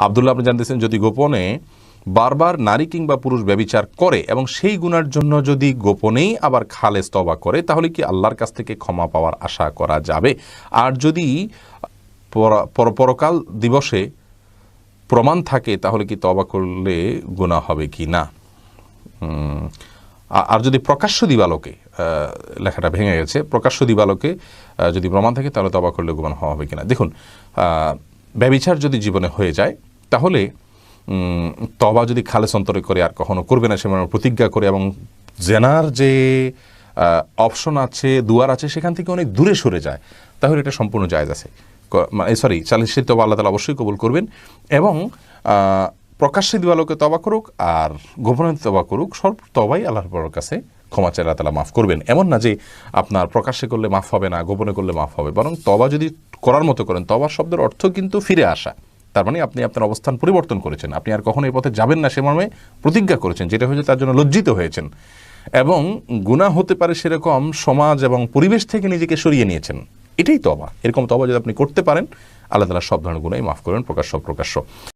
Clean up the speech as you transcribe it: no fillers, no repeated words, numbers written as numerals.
আব্দুল্লাহ, আপনি জানতেছেন যদি গোপনে বারবার নারী কিংবা পুরুষ ব্যভিচার করে এবং সেই গুনার জন্য যদি গোপনেই আবার খালেস তওবা করে, তাহলে কি আল্লাহর কাছ থেকে ক্ষমা পাওয়ার আশা করা যাবে? আর যদি পরকাল দিবসে প্রমাণ থাকে, তাহলে কি তওবা করলে গুনাহ হবে কি না? আর যদি প্রকাশ্য দিবালোকে, লেখাটা ভেঙে গেছে, প্রকাশ্য দিবালোকে যদি প্রমাণ থাকে, তাহলে তওবা করলে গুনাহ হবে কিনা। দেখুন, ব্যভিচার যদি জীবনে হয়ে যায়, তাহলে তওবা যদি খালেস অন্তরে করে আর কখনো করবে না, সে প্রতিজ্ঞা করে, এবং জেনার যে অপশন আছে, দুয়ার আছে, সেখান থেকে অনেক দূরে সরে যায়, তাহলে এটা সম্পূর্ণ জায়েজ আছে। সালিসি তওবা আল্লাহ তাআলা অবশ্যই কবুল করবেন। এবং প্রকাশ্যে দিবালোকে তওবা করুক আর গোপনে তওবা করুক, সব তওবাই আল্লাহর কাছে ক্ষমা চাইলে আল্লাহ তাআলা মাফ করবেন। এমন না যে আপনার প্রকাশ্যে করলে মাফ হবে না, গোপনে করলে মাফ হবে, বরং তওবা যদি করার মতো করেন, তওবা শব্দের অর্থ কিন্তু ফিরে আসা। তার মানে আপনি আপনার অবস্থান পরিবর্তন করেছেন, আপনি আর কখনো এই পথে যাবেন না সে মর্মে প্রতিজ্ঞা করেছেন, যেটা হয়েছে তার জন্য লজ্জিত হয়েছেন, এবং গুনাহ হতে পারে সেরকম সমাজ এবং পরিবেশ থেকে নিজেকে সরিয়ে নিয়েছেন। এটাই তওবা। এরকম তওবা যদি আপনি করতে পারেন, আল্লাহ তাআলা সব ধরনের গুনাহই মাফ করবেন, প্রকাশ্য অপ্রকাশ্য।